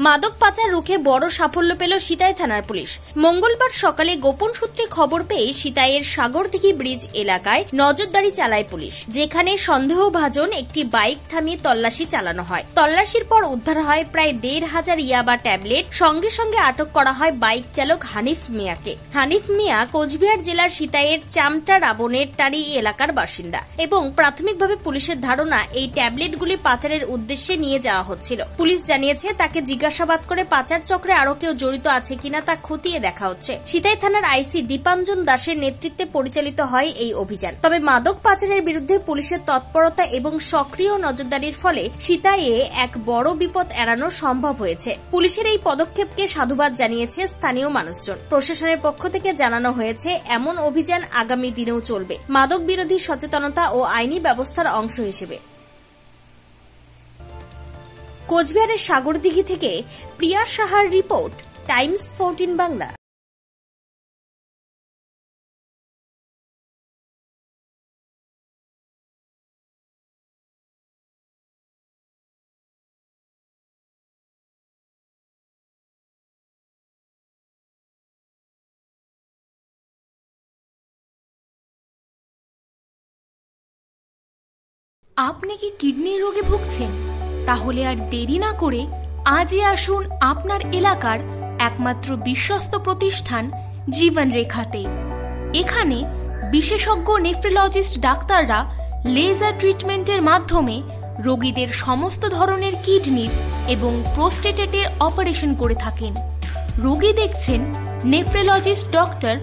মাদক পাচার রুখে বড় সাফল্য পেল সিতাই থানার পুলিশ। মঙ্গলবার সকালে গোপন সূত্রে খবর পেয়ে সিতাইয়ের সাগরদিঘি ব্রিজ এলাকায় নজরদারি চালায় পুলিশ, যেখানে সন্দেহভাজন একটি বাইক থামিয়ে তল্লাশি চালানো হয়। তল্লাশির পর উদ্ধার হয় প্রায় ১,৫০০ ইয়াবা ট্যাবলেট। সঙ্গে সঙ্গে আটক করা হয় বাইক চালক হানিফ মিয়াকে। হানিফ মিয়া কোচবিহার জেলার সিতাইয়ের চামটা রাবণের টারি এলাকার বাসিন্দা এবং প্রাথমিকভাবে পুলিশের ধারণা এই ট্যাবলেটগুলি পাচারের উদ্দেশ্যে নিয়ে যাওয়া হচ্ছিল। পুলিশ জানিয়েছে তাকে জিজ্ঞাসাবাদ করে পাচার চক্রে আরো কেউ জড়িত আছে কিনা তা খতিয়ে দেখা হচ্ছে। সিতাই থানার আইসি দীপাঞ্জন দাসের নেতৃত্বে পরিচালিত হয় এই অভিযান। তবে মাদক পাচারের বিরুদ্ধে পুলিশের তৎপরতা এবং সক্রিয় নজরদারির ফলে সিতাইয়ে এক বড় বিপদ এড়ানো সম্ভব হয়েছে। পুলিশের এই পদক্ষেপকে সাধুবাদ জানিয়েছে স্থানীয় মানুষজন। প্রশাসনের পক্ষ থেকে জানানো হয়েছে এমন অভিযান আগামী দিনেও চলবে, মাদক বিরোধী সচেতনতা ও আইনি ব্যবস্থার অংশ হিসেবে। কোচবিহারের সাগরদিঘি থেকে প্রিয়া সাহার রিপোর্ট, টাইমস 14 বাংলা। আপনি কি কিডনির রোগে ভুগছেন? তাহলে আর দেরি না করে আজই আসুন আপনার এলাকার একমাত্র বিশ্বস্ত প্রতিষ্ঠান জীবন রেখাতে। এখানে বিশেষজ্ঞ নেফ্রোলজিস্ট ডাক্তাররা লেজার ট্রিটমেন্টের মাধ্যমে রোগীদের সমস্ত ধরনের কিডনির এবং প্রোস্টেটের অপারেশন করে থাকেন। রোগী দেখছেন nephrologist doctor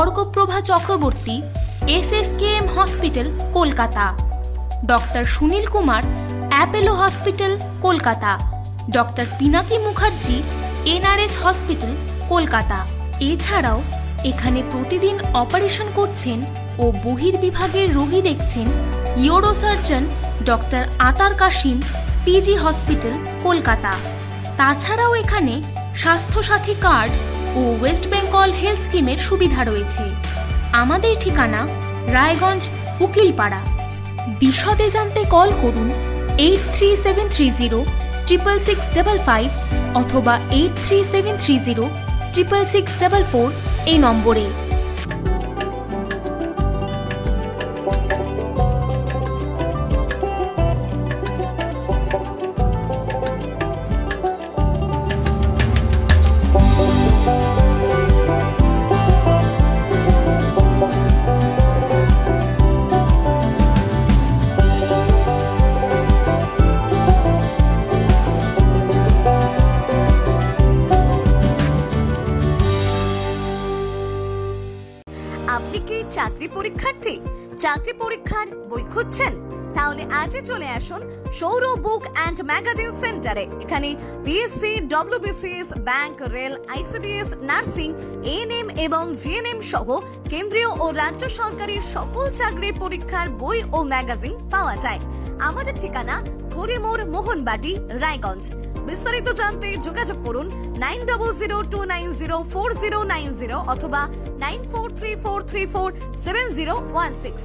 Arkaprava Chakraborty, SSKM hospital, Kolkata. Doctor Sunil Kumar, Apollo hospital, Kolkata. Doctor Pinaki Mukherjee, NRS hospital, Kolkata. এছাড়াও এখানে প্রতিদিন অপারেশন করছেন ও বহির্বিভাগের রোগী দেখছেন ইউরোসার্জন ডক্টর আতার কাশিম, PG হসপিটাল, কলকাতা। তাছাড়াও এখানে স্বাস্থ্যসাথী কার্ড ও ওয়েস্ট বেঙ্গল হেলথ স্কিমের সুবিধা রয়েছে। আমাদের ঠিকানা রায়গঞ্জ, উকিলপাড়া। বিশদে জানতে কল করুন 8373066655 অথবা 8373066644 এই নম্বরে। আপনি কি চাকরি পরীক্ষার্থী? চাকরি পরীক্ষার বই খুঁজছেন? তাহলে আজই চলে আসুন সৌরভ বুক অ্যান্ড ম্যাগাজিন সেন্টারে। এখানে BSc, WBCS, bank, rail, ICDS, nursing, ANM এবং GNM সহ কেন্দ্রীয় ও রাজ্য সরকারের সকল চাকরির পরীক্ষার বই ও ম্যাগাজিন পাওয়া যায়। আমাদের ঠিকানা খড়িমোড়, মোহনবাটি, রায়গঞ্জ। বিস্তারিত জানতে যোগাযোগ করুন 9002904090 অথবা 9434347016।